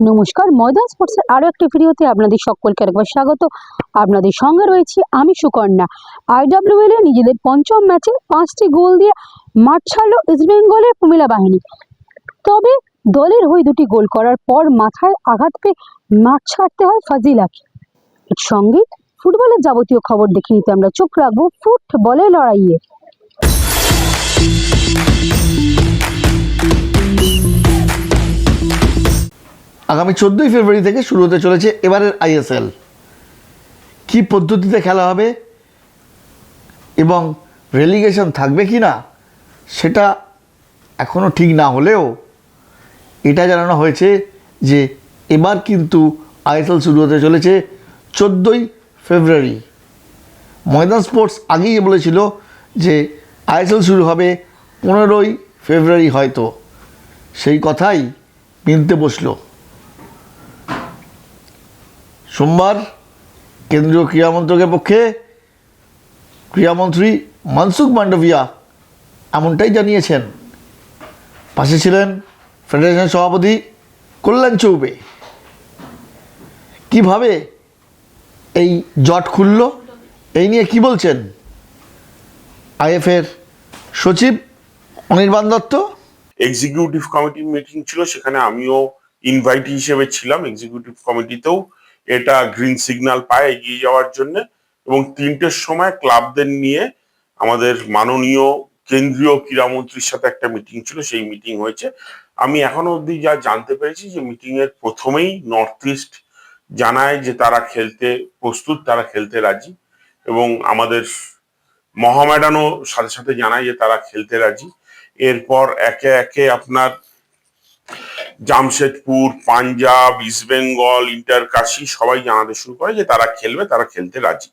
নমস্কার, ময়দান স্পোর্টসের আরও একটি ভিডিওতে আপনাদের সকলকে একবার স্বাগত। আপনাদের সঙ্গে রয়েছি আমি সুকন্যা। আইডব্লিউএল এ নিজেদের পঞ্চম ম্যাচে 5টি গোল দিয়ে মাঠ ছাড়ল ইস্টবেঙ্গলের কুমিল্লা বাহিনী। তবে দলের হয়ে 2টি গোল করার পর মাথায় আঘাত পেয়ে মাঠ ছাড়তে হয় ফাজিলাকে। এর সঙ্গে ফুটবলের যাবতীয় খবর দেখে নিতে আমরা চোখ রাখবো ফুটবলের লড়াইয়ে। আগামী 14ই ফেব্রুয়ারি থেকে শুরু হতে চলেছে এবারের আইএসএল। কী পদ্ধতিতে খেলা হবে এবং রেলিগেশন থাকবে কি না সেটা এখনও ঠিক না হলেও এটা জানানো হয়েছে যে এবার কিন্তু আইএসএল শুরু হতে চলেছে 14ই ফেব্রুয়ারি। ময়দান স্পোর্টস আগেই বলেছিল যে আইএসএল শুরু হবে 15ই ফেব্রুয়ারি, হয়তো সেই কথাই মিলতে বসলো। সোমবার কেন্দ্রীয় ক্রীড়া মন্ত্রকের পক্ষে ক্রীড়ামন্ত্রী মনসুখ মান্ডভিয়া এমনটাই জানিয়েছেন। পাশে ছিলেন ফেডারেশন সভাপতি কল্যাণ চৌবে। কিভাবে এই জট খুলল এই নিয়ে কি বলছেন আইএফের সচিব Anirban Dutta. Executive committee meeting ছিল, সেখানে আমিও ইনভাইটি হিসেবে ছিলাম। এক্সিকিউটিভ কমিটিতেও এটা গ্রিন সিগন্যাল পায় এগিয়ে যাওয়ার জন্য, এবং 3টের সময় ক্লাবদের নিয়ে আমাদের মাননীয় কেন্দ্রীয় ক্রীড়ামন্ত্রীর সাথে একটা মিটিং ছিল, সেই মিটিং হয়েছে। আমি এখনো অবধি যা জানতে পেরেছি যে মিটিং এর প্রথমেই নর্থ ইস্ট জানায় যে তারা খেলতে প্রস্তুত, তারা খেলতে রাজি, এবং আমাদের মহামেডানও সাথে সাথে জানায় যে তারা খেলতে রাজি। এরপর একে একে আপনার জামশেদপুর, পাঞ্জাব, ইস্টবেঙ্গল, ইন্টারকাশি সবাই জানাতে শুরু করে যে তারা খেলবে, তারা খেলতে রাজি।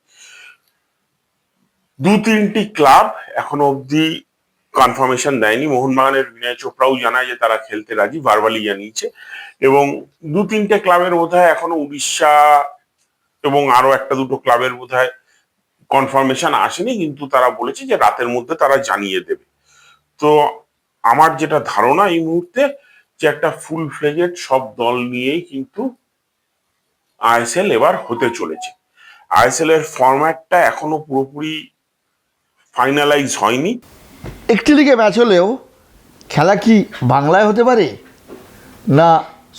2-3টি ক্লাব এখনো অব্দি কনফার্মেশন দেয়নি। মোহনবাগানের বিনয় চোপড়াও জানায় যে তারা খেলতে রাজি, ভার্বালি জানিয়েছে। এবং 2-3টে ক্লাবের বোধহয় এখনো উড়িষ্যা এবং আরো 1-2 ক্লাবের বোধহয় কনফার্মেশন আসেনি, কিন্তু তারা বলেছে যে রাতের মধ্যে তারা জানিয়ে দেবে। তো আমার যেটা ধারণা এই মুহূর্তে যে একটা ফুল ফ্লেজেড সব দল নিয়েই কিন্তু আইএসএল এবার হতে চলেছে। আইএসএল এর ফরম্যাটটা এখনো পুরোপুরি ফাইনালাইজ হয়নি। একটি লিগে ম্যাচ হলেও খেলা কি বাংলায় হতে পারে, না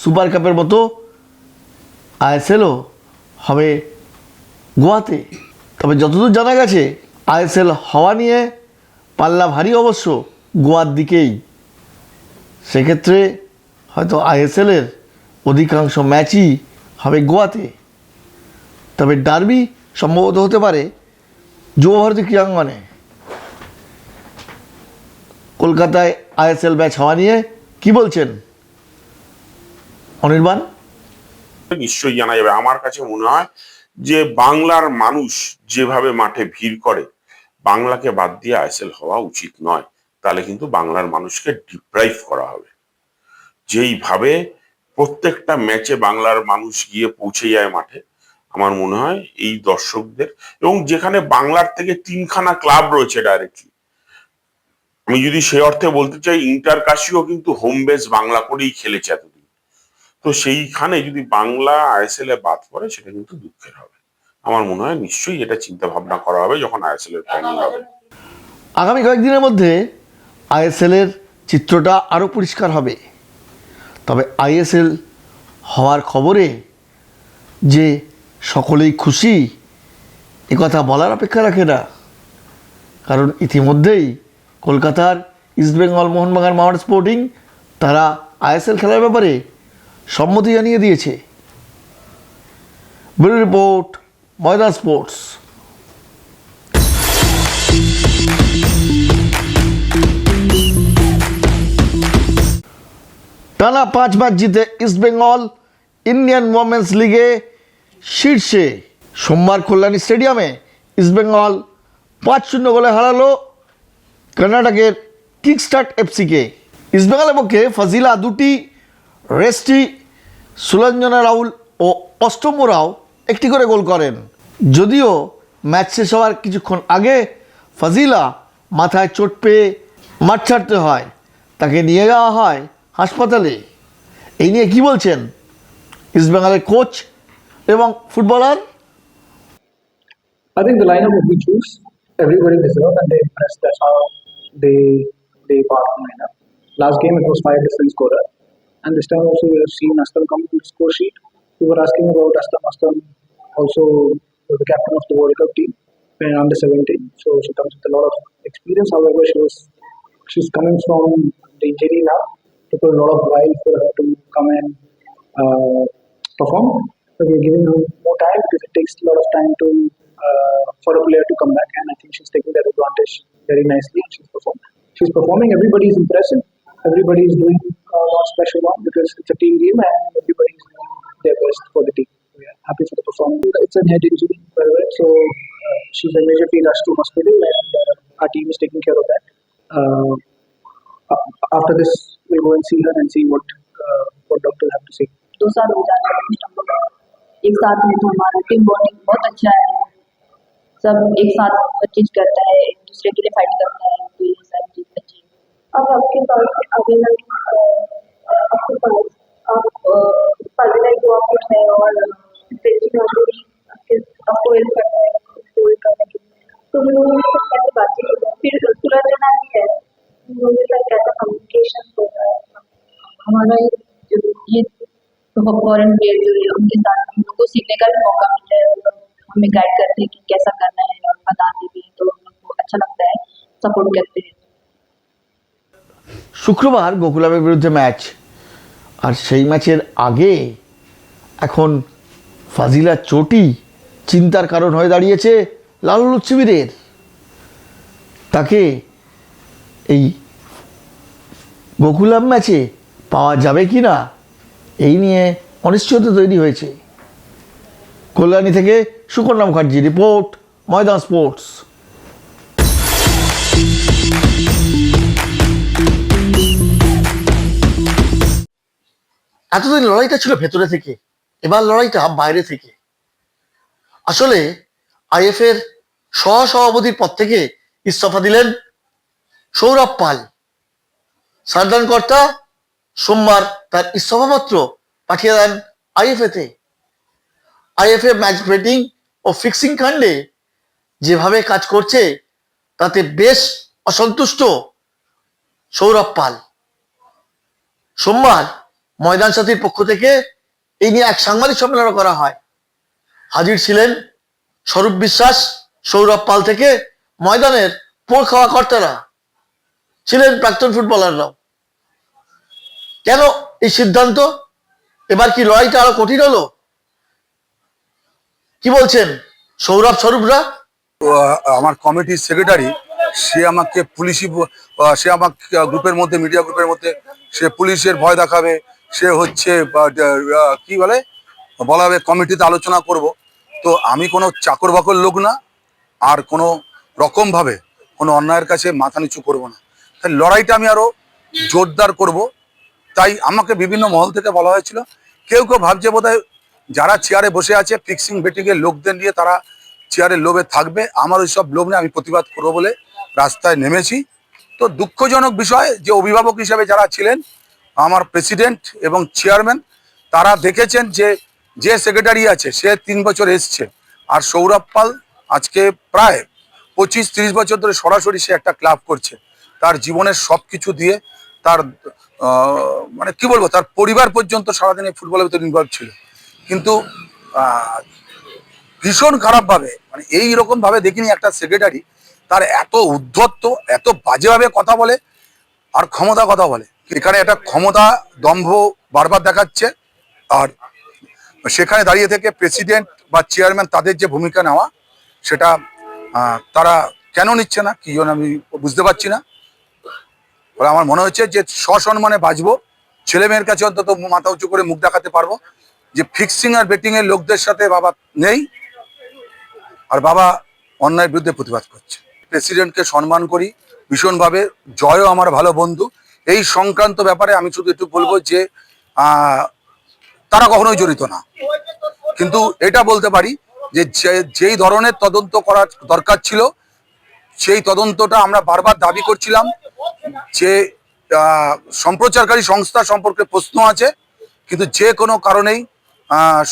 সুপার কাপের মতো আইএসএলও হবে গোয়াতে? তবে যতদূর জানা গেছে আইএসএল হওয়া নিয়ে পাল্লা ভারী অবশ্য গোয়ার দিকেই। সেক্ষেত্রে হয়তো আইএসএলের অধিকাংশ ম্যাচই হবে গোয়াতে। তবে ডার্বি সম্ভবত হতে পারে যুবভারতী ক্রীড়াঙ্গনে। কলকাতায় আইএসএল ম্যাচ হওয়া নিয়ে কি বলছেন অনির্বাণ? নিশ্চয়ই জানা যাবে। আমার কাছে মনে হয় যে বাংলার মানুষ যেভাবে মাঠে ভিড় করে, বাংলাকে বাদ দিয়ে আইএসএল হওয়া উচিত নয়। তাহলে কিন্তু বাংলার মানুষকে ডিপ্রাইভ করা হবে। যেইভাবে প্রত্যেকটা ম্যাচে বাংলার মানুষ গিয়ে পৌঁছে যায় মাঠে, আমার মনে হয় এই দর্শকদের, এবং যেখানে বাংলার থেকে 3খানা ক্লাব রয়েছে ডাইরেক্টলি, আমি যদি সে অর্থে বলতে চাই ইন্টারকাশিও কিন্তু হোম বেস বাংলা করেই খেলেছে এতদিন। তো সেইখানে যদি বাংলা আইএসএল এ বাদ পড়ে সেটা কিন্তু দুঃখের হবে। আমার মনে হয় নিশ্চয়ই এটা চিন্তা ভাবনা করা হবে যখন আইএসএল এর প্ল্যানিং হবে। আগামী কয়েকদিনের মধ্যে আইএসএলের চিত্রটা আরও পরিষ্কার হবে। তবে আইএসএল হওয়ার খবরে যে সকলেই খুশি একথা বলার অপেক্ষা রাখে না, কারণ ইতিমধ্যেই কলকাতার ইস্টবেঙ্গল, মোহনবাগান, মহামেডান স্পোর্টিং তারা আইএসএল খেলার ব্যাপারে সম্মতি জানিয়ে দিয়েছে। ব্যুরো রিপোর্ট, ময়দান স্পোর্টস। টানা 5 ম্যাচ জিতে ইস্টবেঙ্গল ইন্ডিয়ান ওমেন্স লিগে শীর্ষে। সোমবার কল্যাণী স্টেডিয়ামে ইস্টবেঙ্গল 5-0 গোলে হারালো কর্ণাটকের কিকস্টার্ট এফসিকে। ইস্টবেঙ্গলের পক্ষে ফাজিলা 2টি, রেস্টি, সুলঞ্জনা রাহুল ও অষ্টম রাও 1টি করে গোল করেন। যদিও ম্যাচ শেষ হওয়ার কিছুক্ষণ আগে ফাজিলা মাথায় চোট পেয়ে মাঠ ছাড়তে হয়, তাকে নিয়ে যাওয়া হয় হাসপাতালে। এই নিয়ে কি বলছেন ইস্ট বেঙ্গলের কোচ এবং footballer? I think the lineup that we choose, everybody deserve and they impressed. That's how they part from lineup. Last game it was 5 different scorer, and this time also we have seen Astam come to the score sheet. We were asking about Astam. Astam also was the captain of the World Cup team in under 17, so she comes with a lot of experience. However, she's coming from the injury now. Took a lot of while for her to come and perform. So we're giving her more time because it takes a lot of time to for a player to come back, and I think she's taking that advantage very nicely. And she's performing. Everybody is impressive. Everybody is doing one special one because it's a team game and everybody is doing their best for the team. We are happy for the performance. It's a head injury, by the way, so she's a major fee rush to hospital, and our team is taking care of that. After this, we'll go and see her and see what doctors have to say. 2 साल हो जाने हैं हम लोग एक साथ हैं, तो हमारा टीम बॉन्डिंग बहुत अच्छा है। सब एक साथ हर चीज करता है, एक दूसरे के लिए फाइट करता है, तो ये सारी चीज अच्छी है। अब आपके पास अवेला आपके पास आप अवेला जो आउटपुट है और पेशेंट आपको हेल्प करता है गोल करने के लिए, तो हम लोगों के साथ कैसे बातचीत, फिर सुलझना भी है, हम लोगों के साथ कैसा कम्युनिकेशन होता है। हमारा ये फॉरेन प्लेयर जो है उनके साथ हम लोग को सीखने का भी मौका मिलता है, वो लोग हमें गाइड करते हैं कि कैसा करना है और बताते भी हैं, तो हम लोग को अच्छा लगता है, सपोर्ट करते हैं। শুক্রবার গোকুলামের বিরুদ্ধে ম্যাচ, আর সেই ম্যাচের আগে এখন ফাজিলার চোটই চিন্তার কারণ হয়ে দাঁড়িয়েছে লালুল শিবিরের। তাকে এই গোকুলাম ম্যাচে পাওয়া যাবে কি না এই নিয়ে অনিশ্চয়তা তৈরি হয়েছে। কল্যাণী থেকে সুকন্যা মুখার্জি রিপোর্ট, ময়দান স্পোর্টস। এতদিন লড়াইটা ছিল ভেতরে থেকে, এবার লড়াইটা বাইরে থেকে। আসলে আইএফ এর সহসভাপতির পদ থেকে ইস্তফা দিলেন সৌরভ পাল। সাধারণকর্তা সোমবার তার ইস্তফাপত্র পাঠিয়ে দেন আইএফএতে। আইএফএ ম্যাচ ব্রেটিং ও ফিক্সিং কাণ্ডে যেভাবে কাজ করছে তাতে বেশ অসন্তুষ্ট সৌরভ পাল। সোমবার ময়দান সাথীর পক্ষ থেকে এই নিয়ে এক সাংবাদিক সম্মেলন করা হয়। হাজির ছিলেন স্বরূপ বিশ্বাস, সৌরভ পাল থেকে ময়দানের পোড় খাওয়া কর্তারা, ছিলেন প্রাক্তন ফুটবলাররাও। কেন এই সিদ্ধান্ত? এবার কি লড়াইটা আরো কঠিন হলো? কি বলছেন স্বরূপরা? আমার কমিটির সেক্রেটারি সে আমাকে সে আমাকে গ্রুপের মধ্যে, মিডিয়া গ্রুপের মধ্যে সে পুলিশের ভয় দেখাবে, সে হচ্ছে কি বলা হবে কমিটিতে আলোচনা করব। তো আমি কোনো চাকর বাকর লোক না, আর কোনো রকমভাবে কোনো অন্যায়ের কাছে মাথা নিচু করব না। তাই লড়াইটা আমি আরো জোরদার করব। তাই আমাকে বিভিন্ন মহল থেকে বলা হয়েছিল, কেউ কেউ ভাবছে বোধহয় যারা চেয়ারে বসে আছে ফিক্সিং বেটিংয়ের লোকদের নিয়ে তারা চেয়ারের লোভে থাকবে। আমার ওই সব লোভ নিয়ে আমি প্রতিবাদ করবো বলে রাস্তায় নেমেছি। তো দুঃখজনক বিষয় যে অভিভাবক হিসেবে যারা ছিলেন আমার প্রেসিডেন্ট এবং চেয়ারম্যান, তারা দেখেছেন যে সেক্রেটারি আছে সে 3 বছর এসছে, আর সৌরভ পাল আজকে প্রায় 25-30 বছর ধরে সরাসরি সে একটা ক্লাব করছে। তার জীবনের সব কিছু দিয়ে তার মানে কি বলবো, তার পরিবার পর্যন্ত সারাদিন ফুটবলের ভিতরে ইনভলভ ছিল। কিন্তু ভীষণ খারাপভাবে, মানে এইরকম ভাবে দেখিনি একটা সেক্রেটারি তার এত উদ্ধত্ত, এত বাজেভাবে কথা বলে আর ক্ষমতা কথা বলে। এখানে একটা ক্ষমতা দম্ভ বারবার দেখাচ্ছে, আর সেখানে দাঁড়িয়ে থেকে প্রেসিডেন্ট বা চেয়ারম্যান তাদের যে ভূমিকা নেওয়া সেটা তারা কেন নিচ্ছে না কি জন্য আমি বুঝতে পারছি না। আমার মনে হচ্ছে যে সসম্মানে বাঁচবো, ছেলে মেয়ের কাছে অন্তত মাথা উঁচু করে মুখ দেখাতে পারবো যে ফিক্সিং আর বেটিং এর লোকদের সাথে বাবা নেই, আর বাবা অন্যায়ের বিরুদ্ধে প্রতিবাদ করছে। প্রেসিডেন্টকে সম্মান করি ভীষণভাবে, জয়ও আমার ভালো বন্ধু। এই সংক্রান্ত ব্যাপারে আমি শুধু একটু বলবো যে তারা কখনোই জড়িত না, কিন্তু এটা বলতে পারি যে যেই ধরনের তদন্ত করা দরকার ছিল সেই তদন্তটা আমরা বারবার দাবি করছিলাম। যে সম্প্রচারকারী সংস্থা সম্পর্কে প্রশ্ন আছে, কিন্তু যে কোনো কারণেই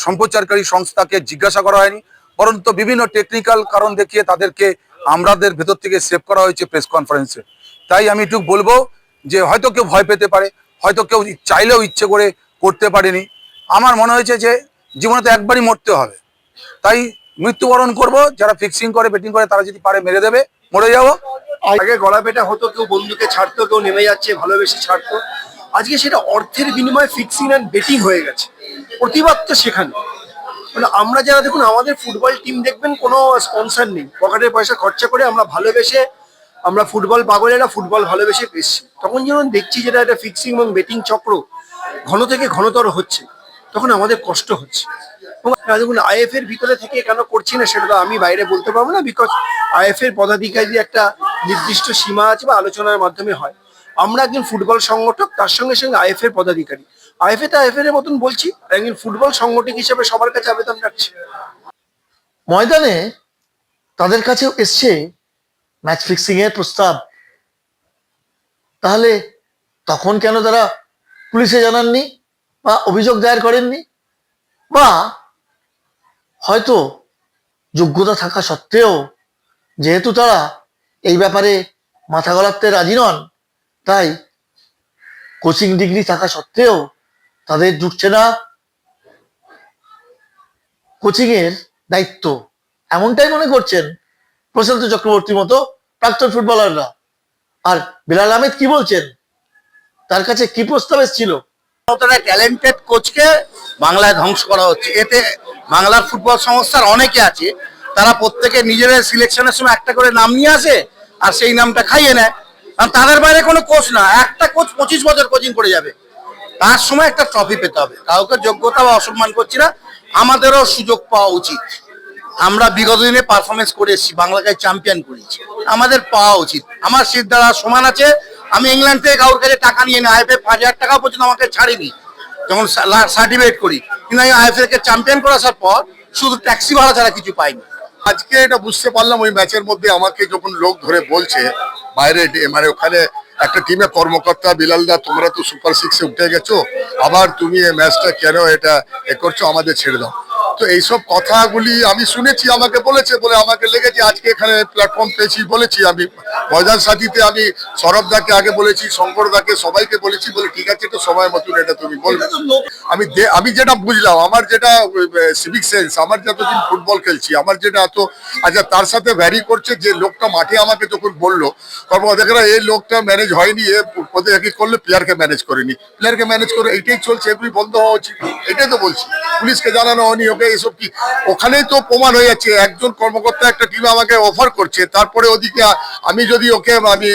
সম্প্রচারকারী সংস্থাকে জিজ্ঞাসা করা হয়নি, বরঞ্চ বিভিন্ন টেকনিক্যাল কারণ দেখিয়ে তাদেরকে আমাদের ভেতর থেকে সেভ করা হয়েছে প্রেস কনফারেন্সে। তাই আমি একটু বলবো যে হয়তো কেউ ভয় পেতে পারে, হয়তো কেউ চাইলেও ইচ্ছে করে করতে পারেনি। আমার মনে হয়েছে যে জীবনে তো একবারই মরতে হবে, তাই মৃত্যুবরণ করব। যারা ফিক্সিং করে বেটিং করে তারা যদি পারে মেরে দেবে, মরে যাবো। আগে গলা পেটা হতো, কেউ বন্ধুকে ছাড়তো, কেউ নেমে যাচ্ছে ভালোবেসে ছাড়তো। আজকে সেটা অর্থের বিনিময়ে ফিক্সিং অ্যান্ড বেটিং হয়ে গেছে। প্রতিবাদ তো সেখানে, মানে আমরা যারা দেখুন আমাদের ফুটবল টিম দেখবেন কোনো স্পন্সর নেই, পকেটের পয়সা খরচা করে আমরা ভালোবেসে, আমরা ফুটবল পাগলেরা ফুটবল ভালোবেসে পেয়েছি। তখন যখন দেখছি যেটা একটা ফিক্সিং এবং বেটিং চক্র ঘন থেকে ঘনতর হচ্ছে, তখন আমাদের কষ্ট হচ্ছে। এবং দেখুন আইএফ এর ভিতরে থেকে কেন করছি না সেটা তো আমি বাইরে বলতে পারবো না, বিকজ আইএফ এর পদাধিকারী একটা নির্দিষ্ট সীমা আছে বা আলোচনার মাধ্যমে হয়। আমরা একজন ফুটবল সংগঠক, তার সঙ্গে সঙ্গে আইএফ এর পদাধিকারী। আইএফএ তো আইএফএ এর মতন বলছি, আর একজন ফুটবল সংগঠক হিসেবে সবার কাছে আবেদন রাখছি। ময়দানে তাদের কাছেও এসছে ম্যাচ ফিক্সিং এর প্রস্তাব, তাহলে তখন কেন তারা পুলিশে জানাননি বা অভিযোগ দায়ের করেননি? বা হয়তো যোগ্যতা থাকা সত্ত্বেও যেহেতু তারা এই ব্যাপারে মাথা গলাতে রাজি নন, তাই কোচিং ডিগ্রি থাকা সত্ত্বেও তাদের জুটছে না কোচিং এর দায়িত্ব, এমনটাই মনে করছেন প্রশান্ত চক্রবর্তীর মতো প্রাক্তন ফুটবলাররা। আর বিলাল আহমেদ কি বলছেন, তার কাছে কি প্রস্তাব এসেছিল? ট্যালেন্টেড কোচকে বাংলায় ধ্বংস করা হচ্ছে। এতে বাংলার ফুটবল সংস্থার অনেকে আছে, তারা প্রত্যেকে নিজেদের সিলেকশনের সময় একটা করে নাম নিয়ে আসে আর সেই নামটা খাইয়ে নেয়। কারণ তাদের বাইরে কোনো কোচ না, একটা কোচ 25 বছর কোচিং করে যাবে, তার সময় একটা ট্রফি পেতে হবে। কাউকে যোগ্যতা বা অসম্মান করছি না, আমাদেরও সুযোগ পাওয়া উচিত। আমরা বিগত দিনে পারফরমেন্স করে এসেছি, বাংলাকে চ্যাম্পিয়ন করেছি, আমাদের পাওয়া উচিত। আমার সিদ্ধারা সমান আছে। আমি ইংল্যান্ড থেকে কারোর কাছে টাকা নিয়ে নিই, আইএফএ 5,000 টাকা পর্যন্ত আমাকে ছাড়িনি যখন সার্টিফিকেট করি, কিন্তু আমি আইএফএ কে চ্যাম্পিয়ন করে আসার পর শুধু ট্যাক্সি ভাড়া ছাড়া কিছু পাইনি। আজকে এটা বুঝতে পারলাম ওই ম্যাচের মধ্যে আমাকে যখন লোক ধরে বলছে বাইরে, মানে ওখানে একটা টিমে কর্মকর্তা, বিলালদা তোমরা তো সুপার সিক্সে উঠে গেছো, আবার তুমি এই ম্যাচটা কেন এটা করছো, আমাদের ছেড়ে দাও। তো এইসব কথাগুলি আমি শুনেছি, আমাকে বলেছে বলে আমাকে লেগেছে আজকে এখানে প্ল্যাটফর্ম পেয়েছি। বলেছি আমি ময়দান সাথীতে, আমি সৌরভ দাকে আগে বলেছি, শঙ্কর দাকে, সবাইকে বলেছি, বলে ঠিক আছে একটু সময় মতন এটা তুমি বলবে। আমি যেটা বুঝলাম, আমার যেটা সিভিক সেন্স, আমার যতদিন ফুটবল খেলছি, আমার যেটা এত, আচ্ছা তার সাথে ভ্যারি করছে যে লোকটা মাঠে আমাকে যখন বললো কর্মকর্তারা এই লোকটা ম্যানেজ হয়নি, এ পদে কি করলে প্লেয়ারকে ম্যানেজ করেনি, প্লেয়ারকে ম্যানেজ করে এইটাই চলছে, এগুলি বন্ধ হওয়া উচিত, এটাই তো বলছি। পুলিশকে জানানো হয়নি, ওকে এইসব কি, ওখানেই তো প্রমাণ হয়ে যাচ্ছে। একজন কর্মকর্তা একটা টিম আমাকে অফার করছে, তারপরে ওদিকে আমি যদি ওকে আমি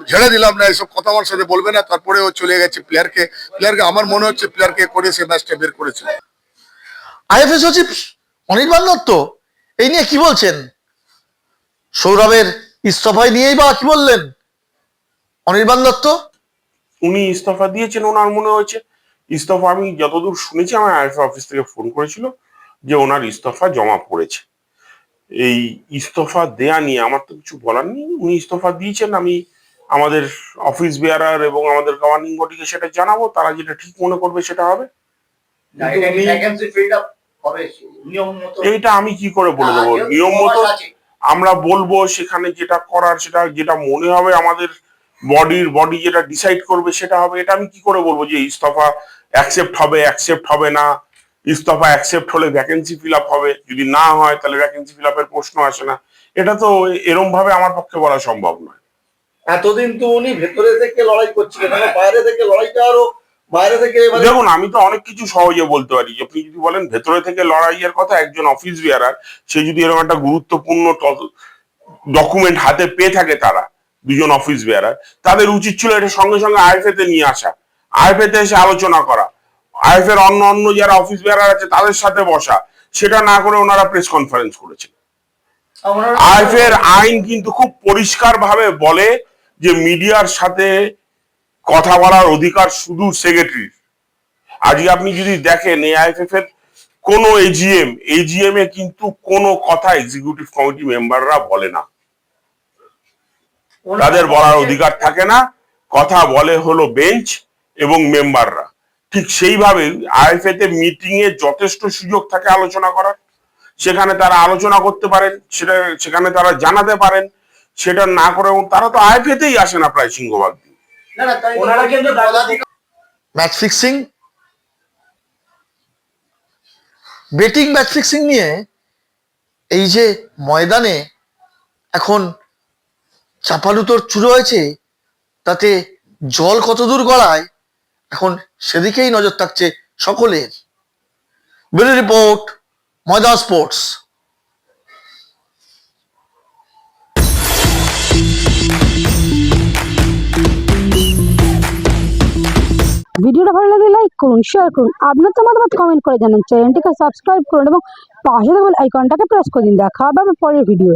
ঝেড়ে দিলাম না, এসব কথা আমার সাথে বলবে না, তারপরে ও চলে গেছে প্লেয়ারকে আমার মনে হচ্ছে প্লেয়ারকে করে সে ম্যাচটা বের করেছে। আইএফএ সচিব অনির্বাণ দত্ত এই নিয়ে কি বলছেন? সৌরভের ইস্তফায় নিয়েই বা কি বললেন অনির্বাণ দত্ত? উনি ইস্তফা দিয়েছেন, ওনার মনে হয়েছে ইস্তফা, আমি যতদূর শুনেছি আমার আইএফএ অফিস থেকে ফোন করেছিল যে ওনার ইস্তফা জমা পড়েছে। এই ইস্তফা দেয়া নিয়ে আমার তো কিছু বলার নেই, উনি ইস্তফা দিয়েছেন। আমি আমাদের অফিস বেয়ারার এবং আমাদের গভর্নিং বডিকে সেটা জানাবো, তারা যেটা ঠিক মনে করবে সেটা হবে। এইটা আমি কি করে বলে দেবো? নিয়ম মতো আমরা বলবো, সেখানে যেটা করার সেটা যেটা মনে হবে আমাদের বডি যেটা ডিসাইড করবে সেটা হবে। এটা আমি কি করে বলবো যে ইস্তফা অ্যাকসেপ্ট হবে না? ইস্তফা অ্যাকসেপ্ট হলে ভ্যাকেন্সি ফিল আপ হবে, যদি না হয় তাহলে ভ্যাকেন্সি ফিল আপের প্রশ্ন আসে না। এটা তো এরম ভাবে আমার পক্ষে বলা সম্ভব নয়। এতদিন তো উনি ভেতরে থেকে লড়াই করছিলেন, বাইরে থেকে লড়াইটা আরো বাইরে থেকে। দেখুন আমি তো অনেক কিছু সহজে বলতে পারি। আপনি যদি বলেন ভেতরে থেকে লড়াইয়ের কথা, একজন অফিস বিয়ারার সে যদি এরকম একটা গুরুত্বপূর্ণ ডকুমেন্ট হাতে পেয়ে থাকে, তারা দুজন অফিস বিয়ারার, তাদের উচিত ছিল এটা সঙ্গে সঙ্গে আইএফএ তে নিয়ে আসা, আইএফএ তে এসে আলোচনা করা, আইএফএ এর অন্য যারা অফিস বিয়ারার আছে তাদের সাথে বসা। সেটা না করে ওনারা প্রেস কনফারেন্স করেছেন। আইএফএ এর আইন কিন্তু খুব পরিষ্কার ভাবে বলে যে মিডিয়ার সাথে কথা বলার অধিকার শুধু সেক্রেটারির। আজকে আপনি যদি দেখেন এআইএফএফ এর কোন এজিএম এ কিন্তু কোনো কথা এক্সিকিউটিভ কমিটি মেম্বাররা বলে না, তাদের বলার অধিকার থাকে না। কথা বলে হলো বেঞ্চ এবং মেম্বাররা। ঠিক সেইভাবেই আইএফএ তে মিটিং এ যথেষ্ট সুযোগ থাকে আলোচনা করার, সেখানে তারা আলোচনা করতে পারেন, সেখানে তারা জানাতে পারেন। সেটা না করে তারা তো আইএফএ তেই আসে না প্রায় সিংহভাগ দিন। Match fixing, betting match fixing নিয়ে এই যে ময়দানে এখন চাপালুতোর শুরু হয়েছে, তাতে জল কতদূর গড়ায় এখন সেদিকেই নজর থাকছে সকলের। ব্যুরো রিপোর্ট, ময়দান স্পোর্টস। ভিডিওটা ভালো লাগলে লাইক করুন, শেয়ার করুন, আপনার তো মতামত কমেন্ট করে জানান, চ্যানেলটিকে সাবস্ক্রাইব করুন এবং পাশে থাকা বেল আইকনটাকে প্রেস করে দিন। দেখা হবে আবার পরের ভিডিও।